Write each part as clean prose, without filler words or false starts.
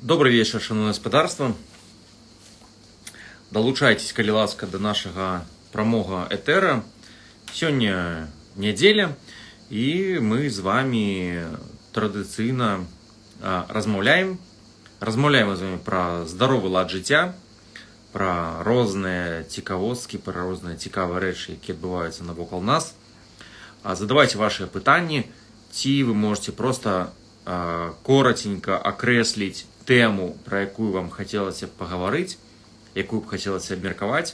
Добрый вечер, шановное господарство. Долучайтесь, калі ласка, до нашего прамога этера. Сегодня неделя, и мы с вами традиционно размаўляем з вами про здоровый лад жыцця, про розныя цікавосткі, про розныя цікавыя рэчы, якія адбываюцца навокал нас. Задавайте ваши пытанні, ці вы можете просто коротенько окреслить тему, про якую вам хотелось поговорить, якую б хотелось обмерковать.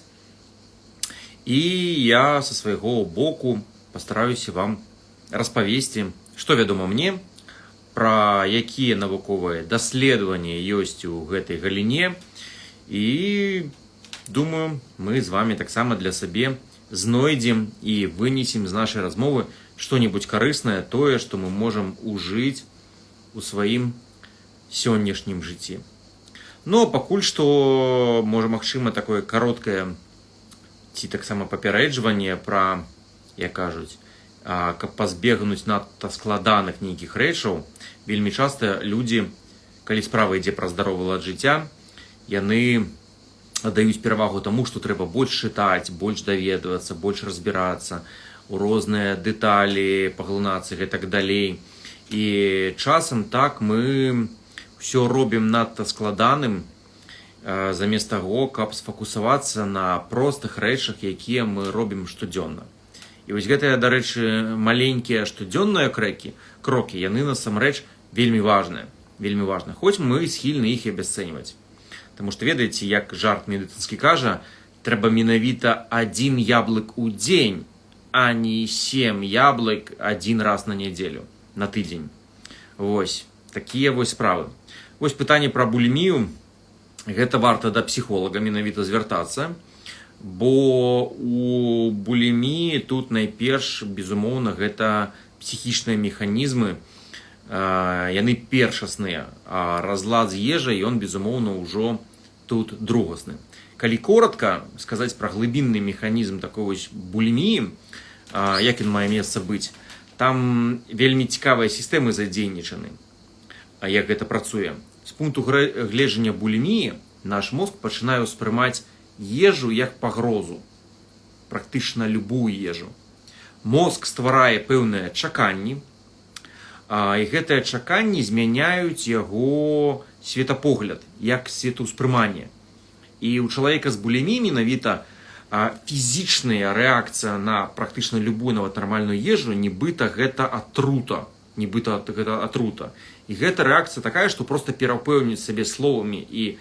И я со своего боку постараюсь вам распавесці, что вядома мне, про якія навуковыя даследаванні ёсць у гэтай галіне. И думаю, мы с вами таксама для сабе знойдзем и вынесем з нашай размовы что-нибудь карыснае, тое, что мы можем ужыць у сваім сённяшнім жыцці. Но пакуль што, можа, магчыма, такое кароткае ці таксама папярэджванне пра, як кажуць, каб пазбегнуць надта складаных нейкіх рэчаў. Вельмі часта людзі, калі справа ідзе пра здаровы лад жыцця, яны аддаюць перавагу таму, што трэба больш чытаць, больш даведвацца, больш разбірацца у розныя дэталі, паглынацца і так далей. І часам так мы ўсё робім надта складаным, замест таго, каб сфокусавацца на простых рэчах, якія мы робім штодзённа. І вось гэтыя, дарэчы, маленькія штодзённыя крокі, яны насамрэч вельмі важныя. Вельмі важна, хоць мы схільны іх і абясцэньваць. Таму што, ведаеце, як жарт медыцынскі кажа, трэба менавіта 1 яблык у дзень, а не 7 яблык 1 раз на нядзелю, на тыдзень. Вось, такія вось справы. Вось пытанне пра булімію. Гэта варта да псіхолага менавіта звяртацца, бо у буліміі тут найперш, безумоўна, гэта псіхічныя механізмы, яны першасныя, а разлад з ежай, ён, безумоўна, ўжо тут другасны. Калі коротка сказаць пра глыбінны механізм такой вось буліміі, як ён мае месца быць, там вельмі цікавыя сістэмы задзейнічаны, як гэта працуе. З пункту гледжання буліміі наш мозг пачынае ўспрымаць ежу як пагрозу, практычна любую ежу. Мозг стварае пэўныя чаканні, і гэтыя чаканні змяняюць яго светапогляд, як светаўспрыманне. І ў чалавека з буліміяй менавіта фізічная рэакцыя на практычна любую, нават нармальную ежу, нібыта гэта атрута. І гэта рэакцыя такая, што проста пераўпэўніць сабе словамі і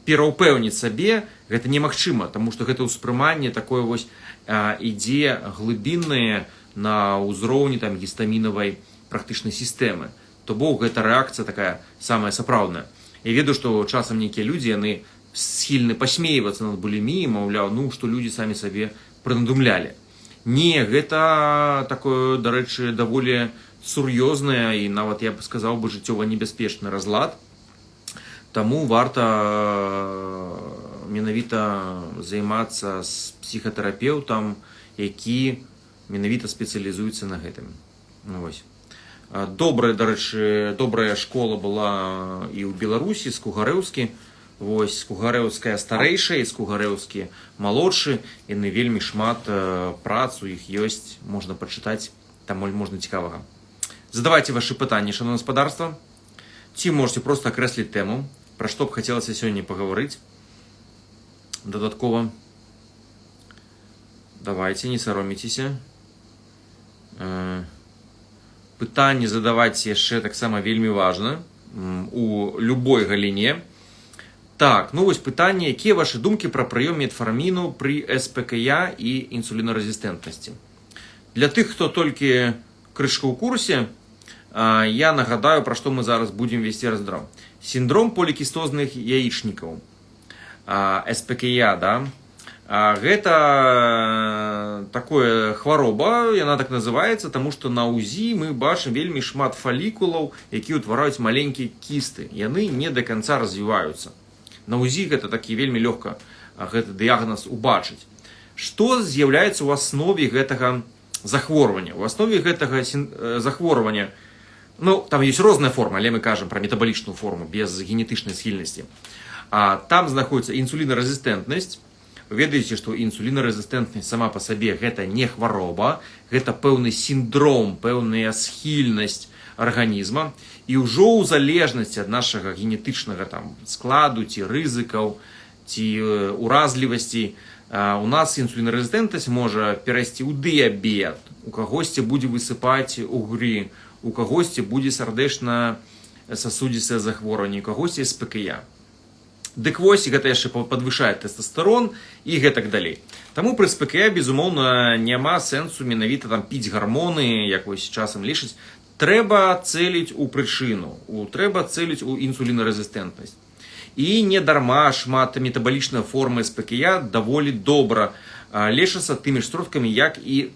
пераўпэўніць сабе гэта немагчыма, таму што гэта ўспрыманне такое вось ідзе глыбіннае на ўзроўні гістамінавай практычнай сістэмы. То бок гэта рэакцыя такая самая сапраўдная. Я ведаю, што часам нейкія людзі, яны схільны пасмейвацца над буліміяй, маўляў, што людзі самі сабе прынадумлялі. Не, гэта такое, дарэчы, даволі сур'ёзнае і нават, я б сказаў бы, жыццёва небяспечны разлад. Таму варта менавіта займацца з псіхатэрапеўтам, які менавіта спецыялізуецца на гэтым. Вось. Добрая школа была і ў Беларусі, Скугарэўскі. Вось, Скугарэўская старэйшая і Скугарэўскі малодшы. Яны вельмі шмат прац у іх ёсць, можна пачытаць, там можна цікавага. Задавайце вашы пытанні, шановное господарство. Ці можете просто акрэсліць тэму, пра што б хацелася сёння пагаварыць. Дадаткова. Давайте, не саромейцеся. Пытанні задаваць яшчэ таксама вельмі важна у любой галіне. Так, вось пытанне, якія вашы думкі пра прыём метфарміну пры СПКЯ і інсулінарэзістэнтнасці? Для тых, хто толькі крышка ў курсе, я нагадаю, пра што мы зараз будзем весці раздраў. Сіндром полікістозных яічнікаў. СПКЯ, да? Гэта такое хвароба, яна так называецца, таму што на УЗІ мы бачым вельмі шмат фалікулаў, якія ўтвараюць маленькія кісты. Яны не да канца развіваюцца. На УЗІ гэта такі вельмі лёгка гэты дыягназ убачыць. Што з'яўляецца ў аснове гэтага захворвання? У аснове гэтага захворвання Ну, там есть розная форма, але мы кажем про метаболічную форму, без генетычнай схільнасці. Там знаходится інсулінарэзістэнтнасць. Вы ведаеце, што інсулінарэзістэнтнасць сама па сабе гэта не хвароба, гэта пэўны сіндром, пэўная схільнасць арганізма. І ўжо ў залежнасці ад нашага генетычнага там складу ці рызыкаў, ці уразлівасці, у нас інсулінарэзістэнтнасць можа перайсці ў дыябет, у кагосьці будзе высыпаць угры, у кагосьці будзе сардэчна-сасудзістае захворванне, у кагосьці СПКЯ. Дык вось, гэта яшчэ падвышае тэстастэрон і гэтак далей. Таму пры СПКЯ, безумоўна, няма сэнсу менавіта там піць гармоны, як вось часам лічаць. Трэба цэліць у прычыну, трэба цэліць у інсулінарэзістэнтнасць. І не дарма шмат метабалічнай формы СПКЯ даволі добра лечацца тымі ж сродкамі, як і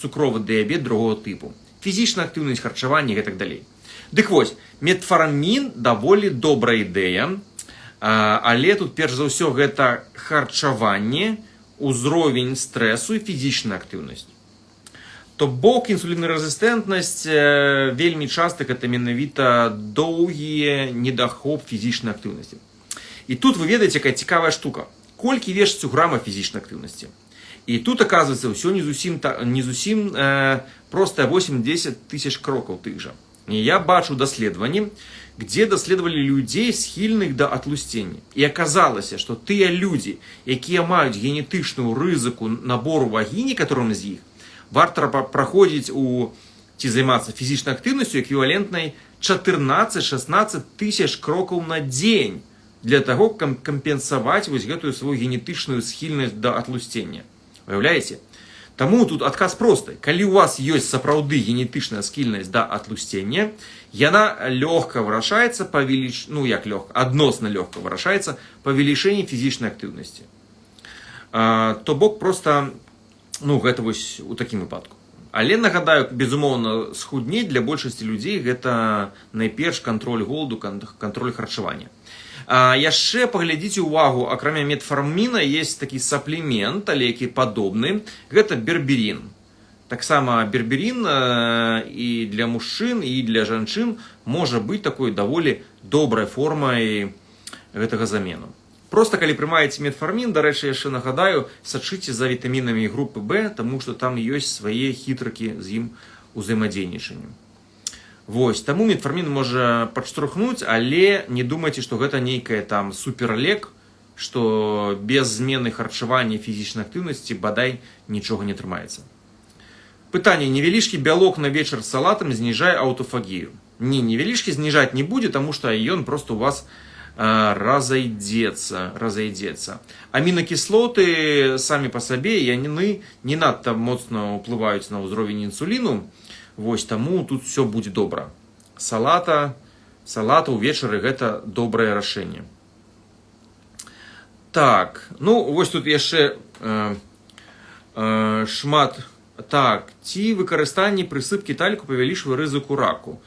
цукровы дыябет другого тыпу. Фізічная актыўнасць харчавання і гэтак далей. Дык вось, метфармін даволі добрая ідэя, але тут перш за ўсё гэта харчаванне, узровень стрэсу і фізічная актыўнасць. То бок інсулінарэзістэнтнасць вельмі часта гэта менавіта доўгі недахоп фізічнай актыўнасці. І тут вы ведаеце, якая цікавая штука. Колькі вешаць у грама фізічнай актыўнасці? І тут, оказывается, ўсё не зусім простая 8-10 тысяч крокаў тых жа. І я бачу даследаванні, где даследавалі людзей, схільных да атлусцення. І аказалася, што тыя людзі, якія маюць генетычную рызыку набору вагі некаторым з іх, варта праходзіць ці займацца фізічнай актыўнасцю эквівалентнай 14-16 тысяч крокаў на дзень для таго, каб кампенсаваць вось гэтую сваю генетычную схільнасць да атлусцення. Уяўляеце? Таму тут адказ просты. Калі у вас ёсць сапраўды генетычная схільнасць да атлусцення, яна лёгка вырашаецца адносна лёгка вырашаецца павелічэннем фізічнай актыўнасці. То бок проста гэта вось у такім выпадку. Але нагадаю, безумоўна, схуднець для большасці людзей гэта найперш кантроль голаду, кантроль харчавання. Яшчэ паглядзіце увагу, акрамя метфарміна есть такі саплемент, але які падобны, гэта берберін. Таксама берберін і для мужчын, і для жанчын можа быць такой даволі добрай формай гэтага замену. Просто калі прымаеце метфармін, дарэчы, яшчэ нагадаю, сачыце за вітамінамі групы В, таму што там ёсць свае хітрыкі з ім узаемадзейнічання. Вось, таму метфармін можа падштурхнуць, але не думайце, што гэта нейкая там суперлек, што без змены харчавання і фізічнай актыўнасці бадай нічога не атрымаецца. Пытанне: невялічкі бялок на вечар з салатам зніжае аўтафагію? Не, невялічкі зніжаць не будзе, таму што ён просто у вас разойдется. Амінакіслоты самі па сабе, яны не надта моцна ўплываюць на ўзровень інсуліну. Вось, таму тут все будзе добра. Салата ўвечары гэта добрае рашэнне. Так, вось тут яшчэ шмат. Так, ці выкарыстанне прысыпкі тальку павялічвае рызыку раку?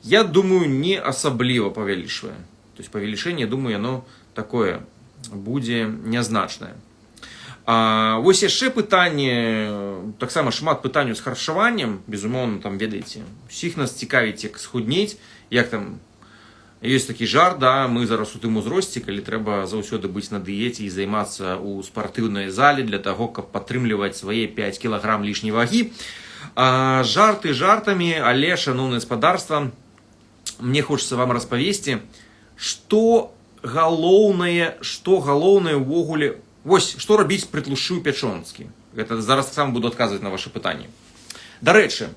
Я думаю, не асабліва павялічвае. То есть павелічэнне, думаю, яно такое будзе нязначнае. Вось яшчэ пытанне, таксама шмат пытанняў з харчаваннем, безумоўна, там, ведаеце, усіх нас цікавіць, як схуднець, як там, ёсць такі жарт, мы зараз у тым узросце, калі трэба заўсёды быць на дыеце і займацца ў спартыўнай зале для таго, каб падтрымліваць свае 5 кілаграм лішняй вагі. Жарты жартамі, але, шаноўнае гаспадарства, мне хочацца вам распавесці, што галоўнае ўвогуле. Вось, што рабіць пры тлушчы ў пячонкі? Гэта зараз сам буду адказваць на вашы пытанні. Дарэчы,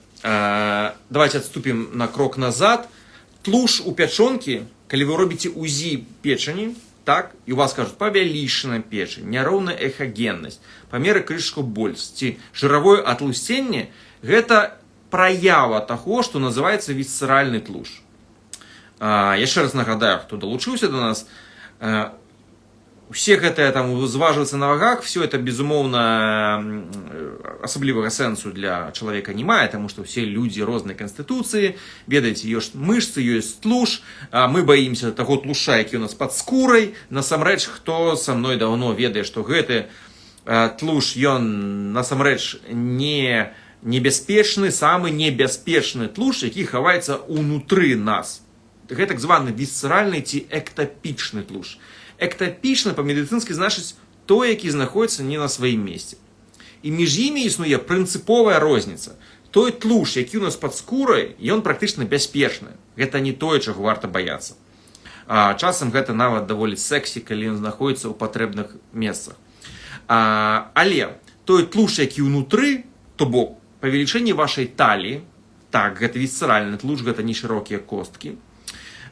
давайте адступім на крок назад. Тлуш у пячонкі, калі вы робіце УЗІ печані, так, і у вас кажуць павялічана печань, няроўная эхагеннасць, памеры крышку больш, ці жыравое атлусценне, гэта праява таго, што называецца вісцеральны тлуш. Яшчэ раз нагадаю, хто далучыўся до нас, усе гэтыя там зважвацца на вагах, все это, безумоўна, асаблівага сэнсу для чалавека не мае, таму што ўсе людзі рознай канстытуцыі, ведаеце, ёсць мышцы, ёсць тлуш, мы баімся таго тлуша, які у нас пад скурай. Насамрэч, хто са мной даўно ведае, што гэты тлуш, ён насамрэч не небяспечны, самы небяспечны тлушч, які хаваецца ўнутры нас. Гэта так званы вісцеральны ці эктапічны тлушч. Эктапічны па-медыцынскі значыць той, які знаходіцца не на сваім месцы. І між імі існуе прынцыповая розніца. Той тлушч, які ў нас пад скурай, ён практычна бяспечны. Гэта не тое, чаго варта баяцца. Часам гэта нават даволі сэксі, калі ён знаходіцца ў патрэбных месцах. Але той тлушч, які ўнутры, то бок павелічэнне вашай таліі, так, гэта вісцеральны тлушч, гэта не шырокія косткі,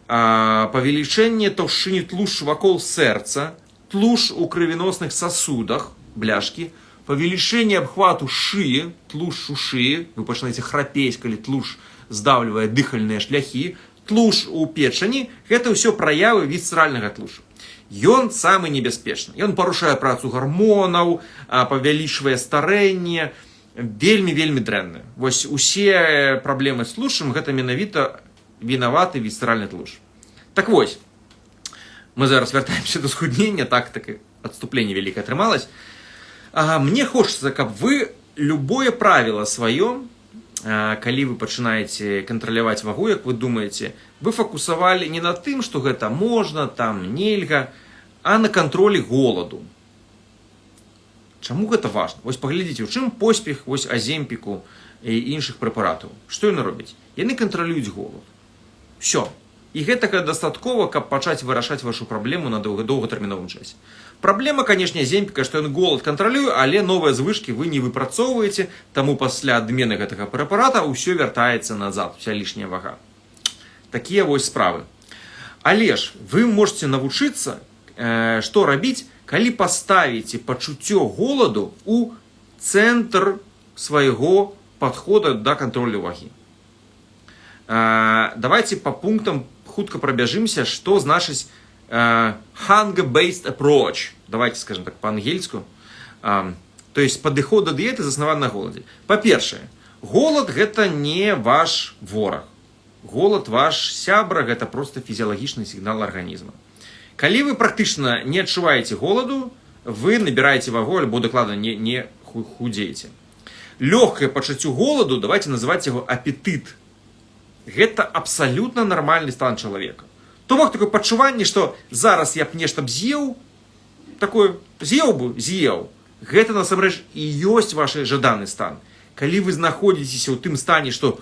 павелічэнне таўшчыні тлушчу вакол сэрца, тлушч у крывяносных сасудах, бляшкі, павелічэнне абхвату шыі, тлушч у шыі, вы пачынаеце храпець, калі тлушч здаўлівае дыхальныя шляхі, тлушч у печані, гэта ўсё праявы вісцеральнага тлушчу. Ён самы небяспечны. Ён парушае працу гармонаў, павялічвае старэнне, вельмі дрэнны. Вось усе праблемы з тлушчам, гэта менавіта вінаваты вісцеральны тлушч. Так вось, мы зараз вяртаемся да схуднення, так адступленне вялікае атрымалось. Мне хочется, каб вы любое правило сваё, калі вы пачынаеце кантраляваць вагу, як вы думаеце, вы фокусавалі не на тым, што гэта можна, там нельга, а на кантролі голаду. Чаму гэта важна? Вось паглядзіце, у чым поспех вось аземпіку і іншых прэпаратаў. Што яны робяць? Яны кантралююць голад. Всё. І гэтага дастаткова, каб пачаць вырашаць вашу праблему на доўгатэрміновым часе. Праблема, канешне, аземпіка, што ён голад кантралюе, але новыя звычкі вы не выпрацоўваеце, таму пасля адмены гэтага прэпарата ўсё вяртаецца назад, уся лішняя вага. Такія вось справы. Але ж вы можете навучыцца, што рабіць, калі паставіце пачуццё голаду ў цэнтр свайго падхода да кантролю вагі. Давайте по пунктам хутка пробяжимся, что значит hunger-based approach. Давайте скажем так по-ангельску. То есть падыход да дыеты заснаваны на голаде. Па-першае, голад гэта не ваш вораг. Голад ваш сябра, гэта просто фізіялагічны сігнал арганізма. Калі вы практычна не адчуваеце голаду, вы набіраеце вагу альбо дакладна не худееце. Лёгкае пачуццё голаду, давайте называць яго апетыт. Гэта абсалютна нармальны стан чалавека. То бок такое пачуванне, што зараз я б нешта з'еў, такое з'еў. Гэта насамрэч і ёсць ваш жаданы стан. Калі вы знаходзіцеся ў тым стане, што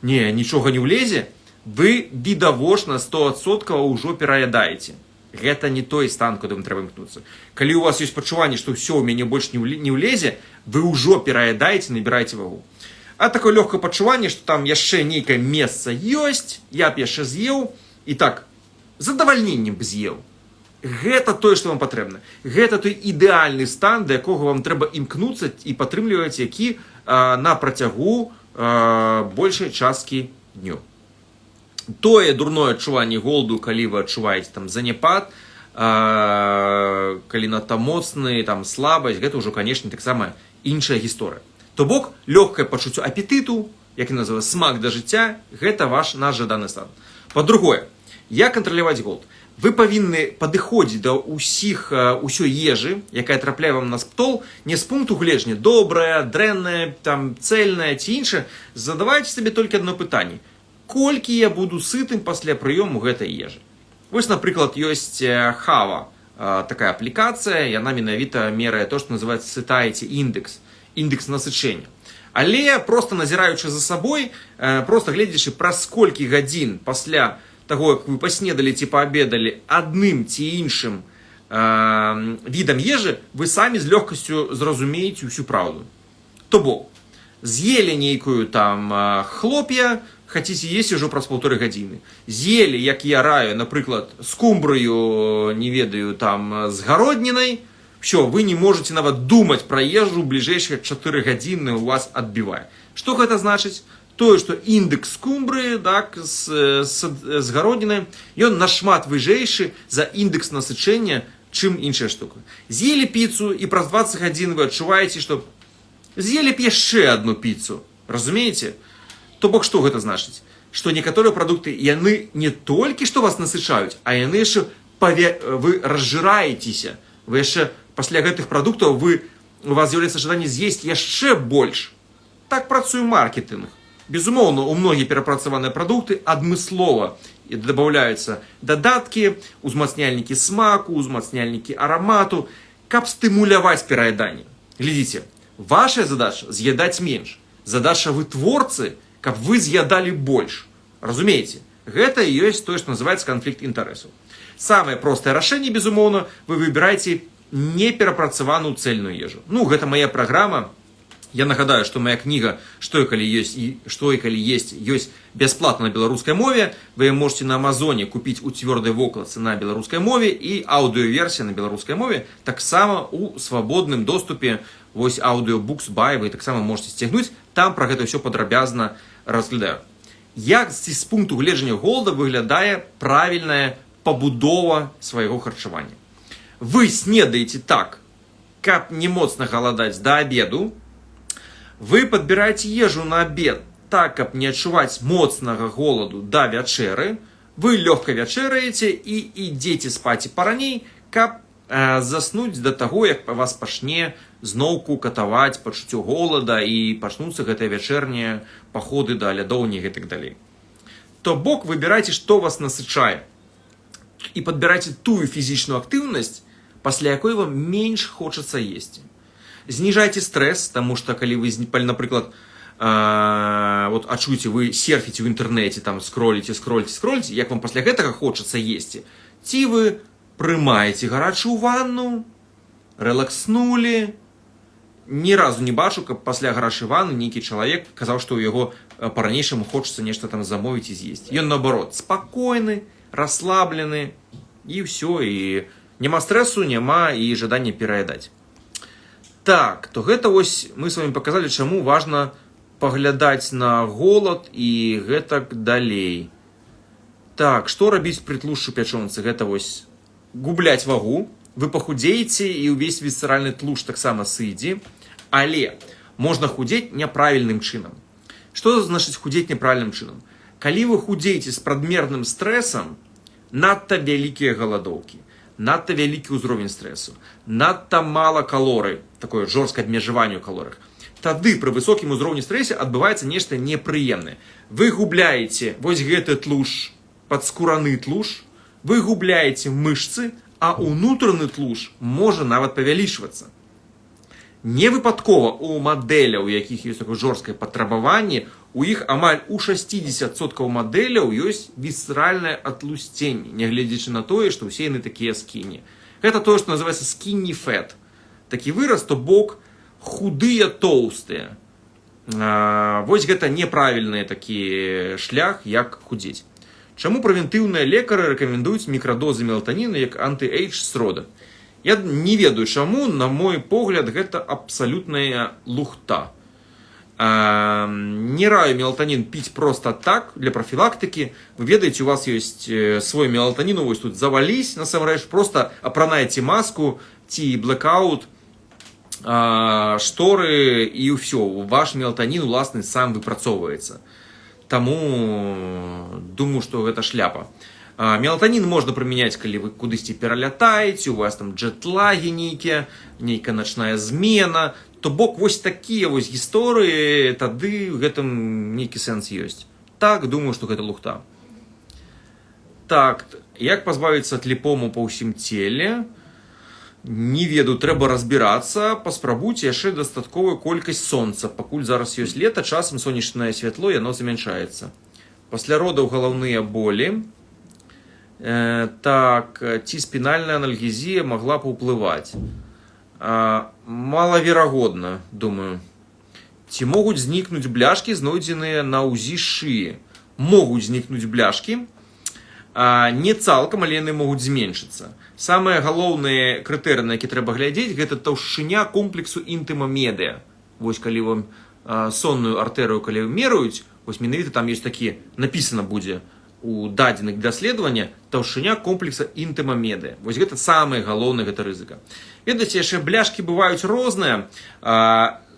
нічога не ўлезе, вы відавочна 100% ўжо пераядаеце. Гэта не той стан, куды вам трэба імкнуцца. Калі у вас ёсць пачуванне, што ўсё, у мяне больш не ўлезе, вы ўжо пераядаеце, набіраеце вагу. А такое лёгкае пачуванне, што там яшчэ нейкае месца ёсць, я б яшчэ з'еў, і так, задавальненнем б з'еў. Гэта тое, што вам патрэбна. Гэта той ідэальны стан, да якога вам трэба імкнуцца і падтрымліваць, які на працягу большай часткі дню. Тое дурное адчуванне голаду, калі вы адчуваеце там заняпад, калі надта моцны, там слабасць, гэта ўжо, канешне, таксама іншая гісторыя. То бок, лёгкае пачуццё апетыту, як і называе смак да жыцця, гэта наш жаданы стан. Па-другое, як кантраляваць голад? Вы павінны падыходзіць да ўсёй ежы, якая трапляе вам на стол, не з пункту гледжання добрая, дрэнная, там цэльная ці іншая, задавайце сабе толькі адно пытанне. Колькі я буду сытым пасля прыёму гэтай ежы? Вось, напрыклад, ёсць Хава, такая аплікацыя, яна менавіта мерае то, што называецца сытаеце індекс насычэння. Але просто назіраючы за сабой, просто гледзячы праз колькі гадзін пасля таго, як вы паснедалі ці паабедалі адным ці іншым відам ежы, вы самі з лёгкасцю зразумееце ўсю праўду. То бок, з'елі нейкую там хлоп'я, хацеце есці ўжо праз 1,5 гадзіны. З'елі, як я раю, напрыклад, скумбрыю, не ведаю, там, з гароднінай, все, вы не можете нават думаць пра ежу, бліжэйшыя 4 гадзіны у вас адбівае. Што гэта значыць? Тое, што індекс скумбрыі, так, з гароднінай, ён нашмат выжэйшы за індекс насычэння, чым іншая штука. З'елі піцу, і праз 20 гадзін вы адчуваеце, што з'елі б яшчэ адну піцу. Разумееце? То бок, што гэта значыць? Што некаторыя прадукты, яны не толькі што вас насычаюць, а яны яшчэ вы разжыраецеся. Вы яшчэ пасля гэтых прадуктаў у вас з'яўляецца жаданне з'есці яшчэ больш. Так працуе маркетинг. Безумоўна, у многія перапрацаваныя прадукты адмыслова дабаўляюцца дадаткі, узмацняльнікі смаку, узмацняльнікі арамату, каб стымуляваць пераяданне. Глядзіце, ваша задача з'ядаць менш. Задача вытворцы, каб вы з'ядалі больш. Разумееце? Гэта і ёсць тое, што называецца канфлікт інтарэсаў. Самае простае рашэнне, безумоўна, вы выбіраеце неперапрацаваную цельную ежу. Гэта моя праграма. Я нагадаю, што моя кніга «Што і калі есть» ёсць бясплатна на беларускай мове. Вы можете на Амазоне купіць у цвёрдай вокладцы на беларускай мове і аўдыёверсія на беларускай мове таксама у свабодным доступе. Вось Audiobooks by вы таксама можете сцягнуць. Там пра гэта ўсё падрабязна разглядаю. Як з пункту гледжання голода выглядае правільная пабудова свайго харчавання. Вы снедаеце так, каб не моцна галадаць да абеду. Вы падбіраеце ежу на абед так, каб не адчуваць моцнага голаду да вячэры. Вы лёгка вячэраеце і ідзеце спаць параней, каб заснуць да таго, як вас пачне зноўку катаваць пачуццё голада і пачнуцца гэтыя вячэрнія паходы да лядоўні і гэтак далей. То бок выбірайце, што вас насычае. І падбірайце тую фізічную актыўнасць, пасля якой вам менш хочацца есці. Зніжайце стрэс, таму што калі вы, напрыклад, адчуеце, вы серфіце ў інтэрнэце, там скроліце, як вам пасля гэтага хочацца есці. Ці вы прымаеце гарачую ванну, рэлакснулі. Ні разу не бачу, каб пасля гарачай ванны нейкі чалавек казаў, што ў яго па-ранейшаму хочацца нешта там замовіць і з'есці. Ён, наоборот, спакойны, расслаблены, і ўсё, і няма стрэсу, няма і жадання пераядаць. Так, то гэта вось мы з вамі паказалі, чаму важна паглядаць на голад і гэтак далей. Так, што рабіць пры тлушчу пячонцы? Гэта вось губляць вагу, вы пахудзееце і ўвесь вісцеральны тлушч таксама сыдзе, але можна худзець няправільным чынам. Што значыць худзець няправільным чынам? Калі вы худзееце з прадмерным стрэсам, надта вялікія галадоўкі, надта вялікі ўзровень стрэсу, надта мала калорый, такое жорсткае абмежаванне ў калорыях, тады пры высокім узроўні стрэсе адбываецца нешта непрыемнае. Вы губляеце вось гэты тлушч, падскураны тлушч, вы губляеце мышцы, а ўнутраны тлушч можа нават павялічвацца. Не выпадкова у мадэляў, у якіх ёсць такое жорсткае патрабаванне, у іх амаль у 60% мадэляў ёсць вісцеральнае атлусценне, нягледзячы на тое, што ўсе яны такія скіні. Гэта тое, што называецца skinny fat. Такі выраз, то бок худыя тоўстыя. Вось гэта неправільны такі шлях, як худзець. Чаму прэвентыўныя лекары рэкамендуюць мікрадозы мелатаніну як анти-эйдж сродак? Я не ведаю чаму, на мой погляд, гэта абсалютная лухта. Не раю мелатанін піць проста так, для профілактыкі. Вы ведаеце, у вас ёсць свой мелатанін, вось тут завались, насамрэч, просто апранаеце маску, ці блэкаут, шторы, і ўсё, ваш мелатанін уласны сам выпрацоўваецца. Таму думаю, што гэта шляпа. Мелатанін можна прымяняць, калі вы кудысьці пералятаеце, у вас там джетлагі нейкія, нейкая начная змена. То бок вось такія вось гісторыі, тады ў гэтым нейкі сэнс ёсць. Так, думаю, што гэта лухта. Так, як пазбавіцца ад ліпому па ўсім целе? Не ведаю, трэба разбірацца, паспрабуйце яшчэ дастатковую колькасць сонца. Пакуль зараз ёсць лета, часам сонечнае святло, яно замяншаецца. Пасля родаў галаўныя болі. Так, ці спінальная анальгезія магла паўплываць? Малаверагодна, думаю. Ці могуць знікнуць бляшкі, знойдзеныя на УЗІ шыі? Могуць знікнуць бляшкі. Не цалкам, але яны могуць зменшыцца. Самыя галоўныя крытэрыі, на які трэба глядзець, гэта таўшчыня комплексу інтыма-медыя. Вось калі вам сонную артэрыю калі мераюць, вось менавіта там ёсць такі, напісана будзе у дадзеных даследавання, таўшчыня комплекса інтыма-медыя. Вось гэта самае галоўнае, гэта рызыка. Ведаеце, яшчэ бляшкі бываюць розныя.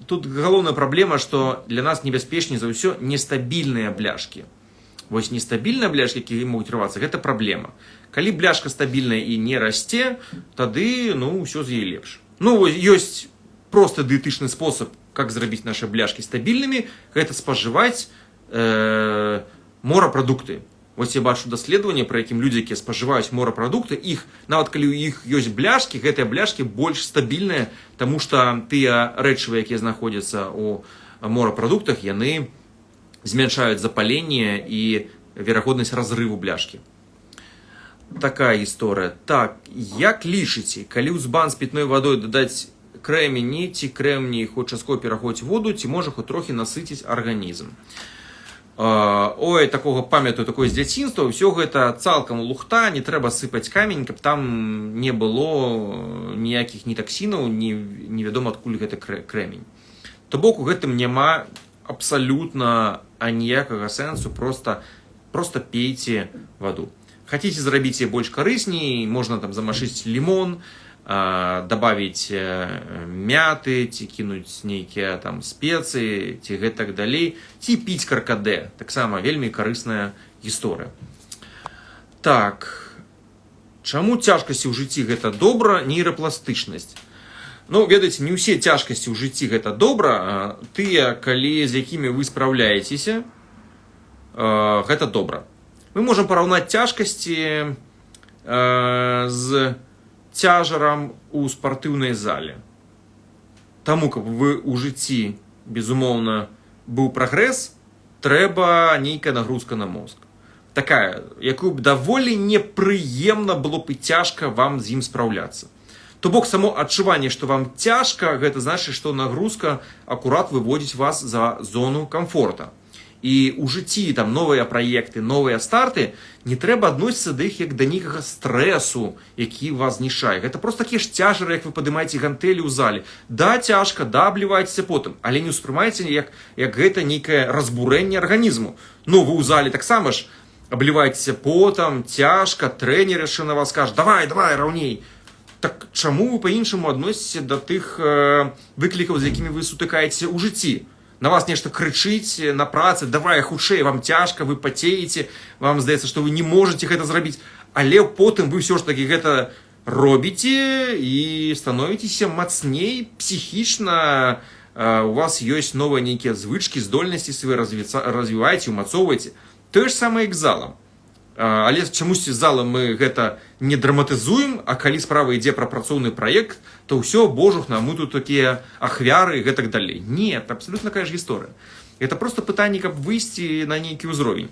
Тут галоўная праблема, што для нас небяспечней за ўсё нестабільныя бляшкі. Вось нестабільныя бляшкі, якія могуць рвацца, гэта праблема. Калі бляшка стабільная і не расце, тады, ўсё з яе лепш. Ёсць просты дыетычны спосаб, как зрабіць нашы бляшкі стабільнымі, гэта спажываць морапрадукты. Вось я бачу даследаванне, пры якім людзі, якія спажываюць морапрадукты, іх, нават калі ў іх ёсць бляшкі, гэтыя бляшкі больш стабільныя, таму што тыя рэчывы, якія знаходзяцца ў морапрадуктах, яны змяншаюць запаленне і верагоднасць разрыву бляшкі. Такая гісторыя. Так, як лічыце, калі ў збан з пітной вадой дадаць крэмені, ці крэмні хоць часткова пераходзіць воду, ці можа хоць трохі насыціць арганізм? Ой, такога памятаю, такое з дзяцінства, ўсё гэта цалкам лухта, не трэба сыпаць камень, каб там не было ніякіх ні таксінаў, невядома адкуль гэты крэмень. То бок у гэтым няма абсалютна аніякага сэнсу, просто пейце ваду. Хацеце зрабіць яе больш карысней, можна там замашыць лімон, добавить мяты, ці кінуць нейкія там спецыі, ці гэтак далей, ці піць каркадэ. Таксама вельмі карысная гісторыя. Так, чаму цяжкасці ў жыцці гэта добра, нейрапластычнасць? Ну, ведаеце, не ўсе цяжкасці ў жыцці гэта добра, тыя, калі з якімі вы спраўляецеся, гэта добра. Мы можам параўнаць цяжкасці з цяжарам у спартыўнай зале. Таму, каб вы ў жыцці, безумоўна, быў прагрэс, трэба нейкая нагрузка на мозг. Такая, якую б даволі непрыемна было б і цяжка вам з ім спраўляцца. То бок, само адчуванне, што вам цяжка, гэта значыць, што нагрузка акурат выводзіць вас за зону камфорта. І ў жыцці там новыя праекты, новыя старты, не трэба адносіцца да іх як да нейкага стрэсу, які вас знішае. Гэта проста такія ж цяжары, як вы падымаеце гантэлі ў зале. Да, цяжка, да, абліваецеся потым, але не ўспрымаеце як гэта нейкае разбурэнне арганізму. Ну, вы ў зале таксама ж абліваецеся потам, цяжка, трэнер яшчэ на вас кажа: давай, раўней. Так чаму вы па-іншаму адносіце да тых выклікаў, з якімі вы сутыкаеце ў жыцці? На вас нешта крычыць на працы: давай хутчэй, вам цяжка, вы пацееце, вам здаецца, што вы не можаце гэта зрабіць, але потым вы ўсё ж такі гэта робіце і становіцеся мацней псіхічна, у вас ёсць новыя нейкія звычкі, здольнасці свае развіваеце, умацоўваеце. Тое ж самае як з залам. Але чамусьці з залам мы гэта не драматызуем, а калі справа ідзе пра працоўны праект, то ўсё, божухна, мы тут такія ахвяры і гэтак далей. Не, это абсолютно такая ж гісторыя. Это просто пытанне, каб выйсці на нейкі ўзровень.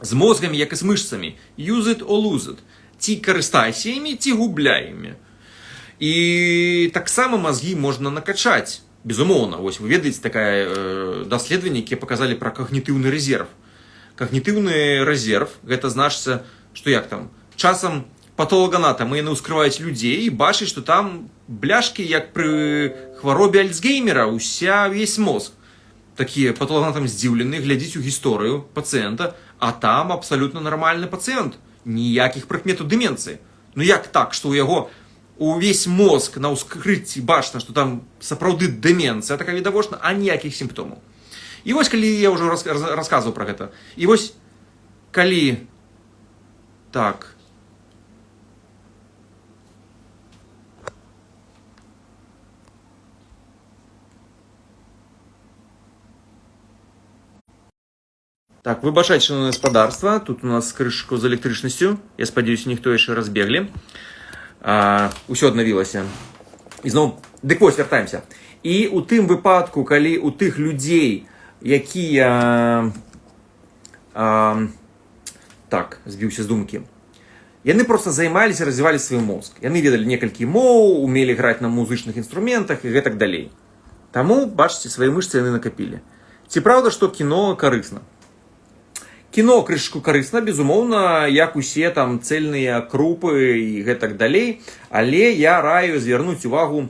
З мозгамі, як і з мышцамі. Use it or lose it. Ці карыстайся імі, ці губляй імі. І таксама мазгі можна накачаць. Безумоўна, вось вы ведаеце, такая даследаванне, якія паказалі пра когнітыўны рэзерв. Когнітыўны рэзерв, гэта значыцца, што як там, часам патолаганатамы яны ўскрываюць людзей і бачаць, што там бляшкі, як пры хваробе Альцгеймера, весь мозг. Такія патолаганатам здзіўлены, глядзіць у гісторыю пацыента, а там абсалютна нармальны пацыент, ніякіх прыкметаў дэмэнцыі. Ну як так, што ў яго увесь мозг на ўскрыцці бачна, што там сапраўды дэмэнцыя, такая відавочна, а ніякіх сімптомаў. І вось, калі я ўжо расказваў пра гэта, і вось, калі, так, выбачайце, шановнае гаспадарства, тут у нас крышку з электрычнасцю, я спадзяюся, ніхто яшчэ разбеглі, усё аднавілася. І зноў, дык вось, вяртаемся. І у тым выпадку, калі у тых людзей, якія, збіўся з думкі, яны проста займаліся, развівалі свой мозг. Яны ведалі некалькі моў, умелі граць на музычных інструментах і гэтак далей. Таму, бачыце, свае мышцы яны накапілі. Ці праўда, што кіно карысна? Кіно крышку карысна, безумоўна, як усе там цэльныя крупы і гэтак далей, але я раю звярнуць увагу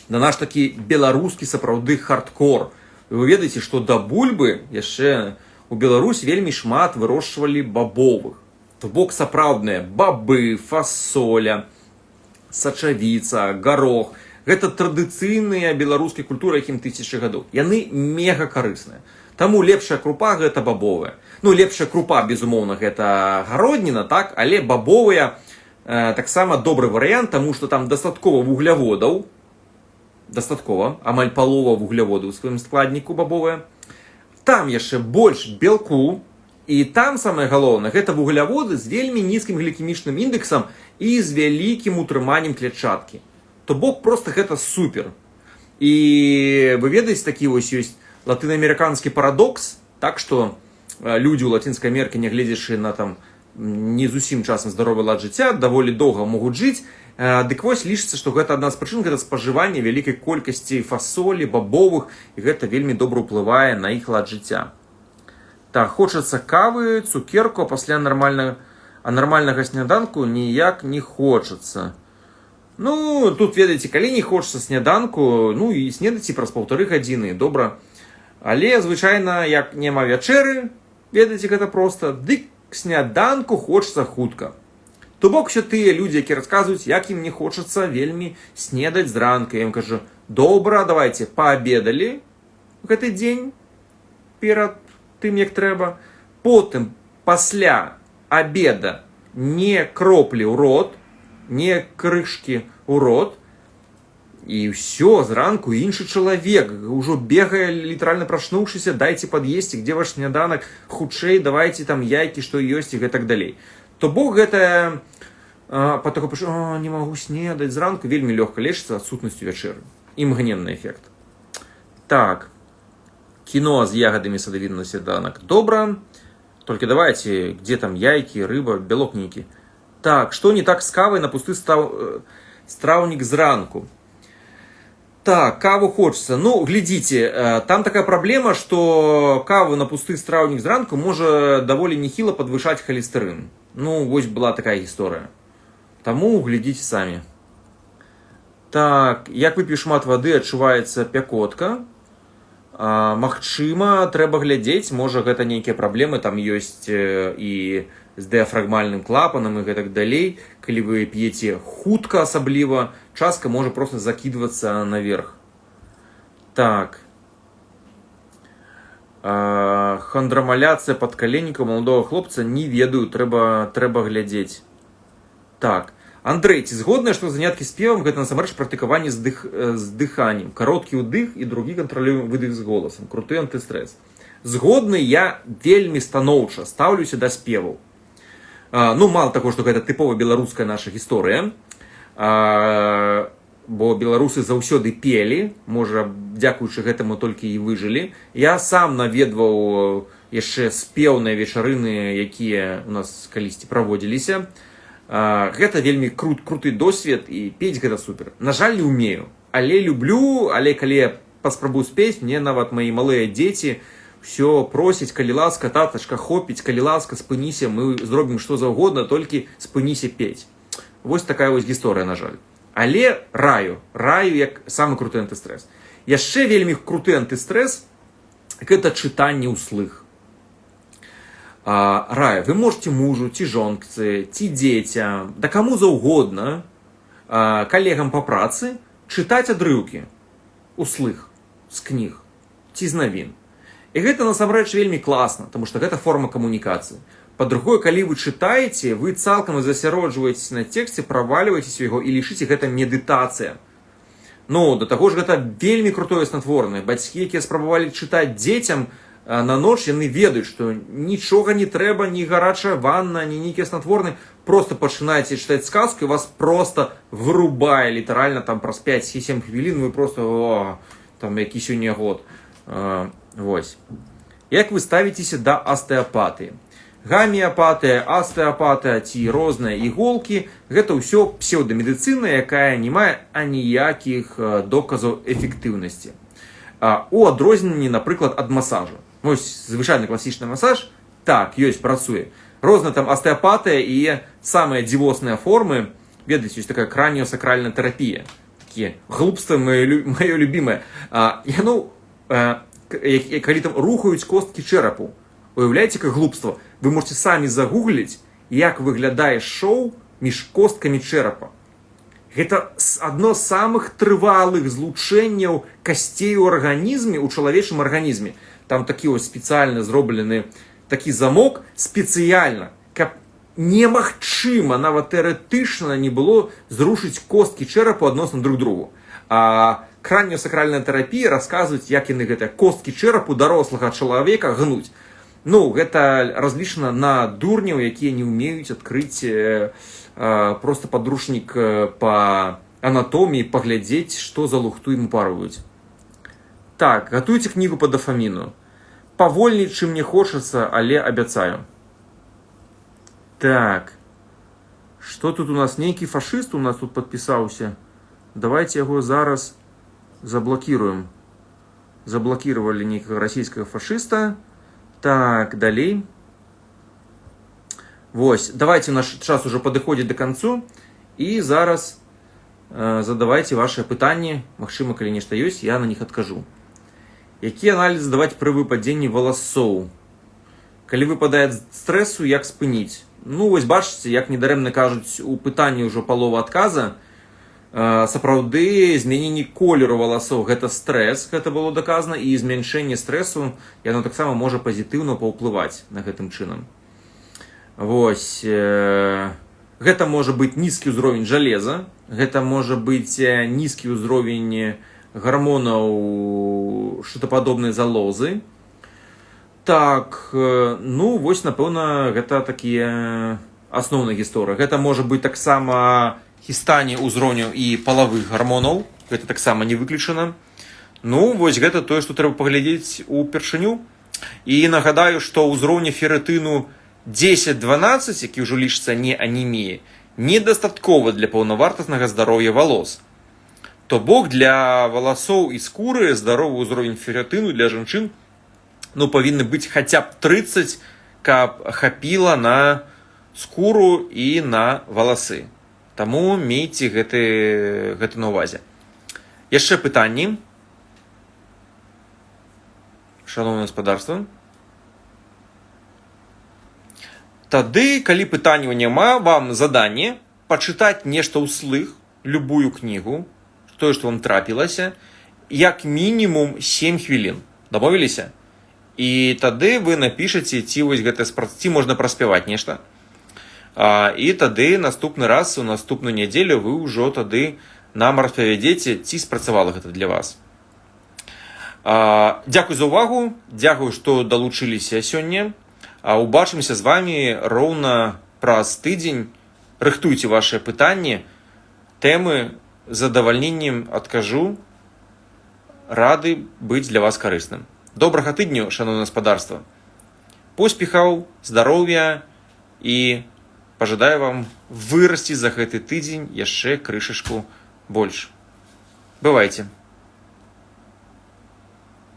на наш такі беларускі сапраўды хардкор. Вы ведаеце, што да бульбы яшчэ у Беларусь вельмі шмат вырошчвалі бабовых. То бок сапраўдныя бабы, фасоля, сачавіца, гарох. Гэта традыцыйныя беларускай культуры, якім тысячы гадоў. Яны мега карысныя. Таму лепшая крупа гэта бабовая. Ну, лепшая крупа, безумоўна, гэта гародніна, так? Але бабовыя таксама добры варыянт, таму што там дастаткова вугляводаў. дастаткова, амаль палова вугляводу ў сваім складніку бабовая. Там яшчэ больш белку, і там самае галоўнае, гэта вугляводы з вельмі нізкім глікемічным індексам і з вялікім утрыманнем клетчаткі. То бок проста гэта супер. І вы ведаеце, такі вось ёсць латынаамерыканскі парадокс, так што людзі ў Лацінскай Амерыкі, нягледзячы на там не зусім часам здаровы лад жыцця, даволі доўга могуць жыць. Дык вось лічыцца, што гэта адна з прычын, гэта спажыванне вялікай колькасці фасолі, бабовых, і гэта вельмі добра ўплывае на іх лад жыцця. Так, хочацца кавы, цукерку, а пасля нармальнага сняданку ніяк не хочацца. Ну, тут, ведаеце, калі не хочацца сняданку, ну і снедаце праз 1,5 гадзіны, добра. Але, звычайна, як няма вячэры, ведаеце, гэта проста, дык сняданку хочацца хутка. То бок все тыя людзі, які расказваюць, як ім не хочацца вельмі снедаць зранку. Я ім кажу, добра, давайте, паабедалі гэты дзень перад тым, як трэба. Потым, пасля абеда, не кроплі ў рот, не крышкі ў рот. І ўсё, зранку іншы чалавек, ужо бегае, літаральна прачнуўшыся, дайце пад'есці, где ваш сняданак, хутчэй, давайте там яйкі, што ёсць і гэтак далей. То бок гэта потом не могу снедаць зранку, вельмі лёгка лечыцца адсутнасцю вячэры. Імгненны эфект. Так, кіно з ягадамі садавіны на сняданак. Добра. Только давайте, где там яйкі, рыба, белок нейкі. Так, што не так з кавай на пусты страўнік зранку? Так, каву хочется. Ну, глядите, там такая проблема, что каву на пусты страўнік зранку можа даволі нехила подвышаць холестерин. Ну, вось была такая гісторыя. Таму глядзіце самі. Так, як вып'ю шмат вады, адчуваецца пякотка. Магчыма, трэба глядзець, можа гэта нейкія праблемы, там ёсць і з дыяфрагмальным клапанам і гэтак далей. Калі вы п'еце хутка асабліва, частка можа проста закидвацца наверх. Так. Хандрамаляцыя падкаленніка маладога хлопца, не ведаю, трэба глядзець. Так. Андрэй, ці згодныя, што заняткі спевам гэта насамрэч практыкаванне з дыханнем. Кароткі ўдых і другі кантралюем выдых з голасам. Круты антыстрэс. Згодны, я вельмі станоўча стаўлюся да спеваў. Ну, мало таго, што гэта тыпова беларуская наша гісторыя, бо беларусы заўсёды пелі, можа, дзякуючы гэтаму толькі і выжылі. Я сам наведваў яшчэ спеўныя вечарыны, якія у нас калісьці праводзіліся. Гэта вельмі круты досвед, і пець гэта супер. На жаль, не ўмею, але люблю, але калі я паспрабую спець, мне нават мои малыя дзеці все просіць, калі ласка, татачка, хопіць, калі ласка, спыніся, мы зробім што заўгодна, толькі спыніся пець. Вось такая вось гісторыя, на жаль. Але раю як самы круты антыстрэс. Яшчэ вельмі круты антыстрэс гэта чытанне ўслых. Раю, вы можете мужу, ці жонцы, ці дзецям, да каму заўгодна, калегам па працы, чытаць адрыўкі услых з кніг ці з навін. І гэта насамрэч вельмі класна, тому што гэта форма камунікацыі. Па-другое, калі вы чытаеце, вы цалкам засяроджваецеся на тэксце, правальваецеся яго і лічыце гэта медытацыя. Ну, да таго ж гэта вельмі крутое снатворнае. Бацькі, якія спрабавалі чытаць дзецям на ноч, яны ведаюць, што нічога не трэба, ні гарачая ванна, ні нейкія снатворныя. Просто пачынаеце чытаць сказку, і вас просто вырубае літаральна там праз 5-7 хвілін, вы просто, там, які сёння год. Вось. Як вы ставіцеся да астэапатыі? Гамеапатыя, астэапатыя ці розныя іголкі – гэта ўсё псеўдамедыцына, якая не мае аніякіх доказаў эфектыўнасці. У адрозненні, напрыклад, ад масажу. Вось звычайны класічны масаж, так, ёсць, працуе. Розная там астэапатыя і самыя дзівосныя формы, ведаеце, ёсць такая краніосакральная тэрапія. Такія глупства маё любімае. Калі там рухаюць косткі чэрапу. Уяўляеце, як глупства? Вы можете самі загугліць, як выглядае шоу між косткамі чэрапа. Гэта адно з самых трывалых злучэнняў касцей у арганізме, у чалавечым арганізме. Там такі ось спецыяльна зроблены такі замок спецыяльна, каб немагчыма, нават тэарэтычна не было зрушыць косткі чэрапу адносна друг другу. краніосакральная тэрапія расказваюць, як яны гэтыя косткі чэрапу дарослага чалавека гнуць. Ну, гэта разлічана на дурняў, якія не ўмеюць адкрыць просто падручнік па анатоміі, паглядзець, што за лухту ім упарваюць. Так, гатуйце кнігу па дафаміну. Павольней, чым мне хочацца, але абяцаю. Так. Што тут у нас? Нейкі фашыст у нас тут падпісаўся. Давайте яго зараз заблокируем. Заблокировали некого российского фашиста. Так, далей. Вось, давайте, наш час уже падыходзіць до концу. І зараз задавайте ваши пытанні. Магчыма, калі нешта ёсць, я на них адкажу. Які аналіз здаваць пры выпадзенні валасоў? Калі выпадае стрэсу, як спыніць? Ну, вось бачыце, як недарэмна кажуць у пытанні ўжо палова адказа. Сапраўды, змяненне колеру валасоў гэта стрэс, гэта было даказана, і змяншэнне стрэсу яно таксама можа пазітыўна паўплываць на гэтым чынам. Вось, гэта можа быць нізкі ўзровень жалеза, гэта можа быць нізкі ўзровень гармонаў шытападобнай залозы. Так, ну, вось, напэўна, гэта такія асноўныя гісторыі. Гэта можа быць таксама хістанне ўзроўню і палавых гармонаў, гэта таксама не выключана. Ну, вось гэта тое, што трэба паглядзець упершыню. І нагадаю, што ўзроўні феррытыну 10-12, які ўжо лічыцца не анеміяй, недастаткова для паўнавартаснага здароўя валос. То бок для валасоў і скуры здаровы ўзровень феррытыну для жанчын павінны быць хаця б 30, каб хапіла на скуру і на валасы. Таму мейце гэты на ўвазе. Яшчэ пытанні. Шановнае гаспадарства. Тады, калі пытанняў няма, вам заданне пачытаць нешта ўслых, любую кнігу, тое, што вам трапілася, як мінімум 7 хвілін. Дамовіліся? І тады вы напішаце, ці вось гэта ці можна праспяваць нешта. І тады наступны раз, у наступную нядзелю вы ўжо тады нам распавядзеце, ці спрацавала гэта для вас. Дзякуй за ўвагу, дзякуй, што далучыліся сёння. Убачымся з вами роўна праз тыдзень. Рыхтуйце ваши пытанні, тэмы з задавальненнем адкажу. Рады быць для вас карысным. Добрага тыдню, шановнае гаспадарства. Поспехаў, здароўя і пажадаю вам вырасці за гэты тыдзень яшчэ крышачку больш. Бывайце.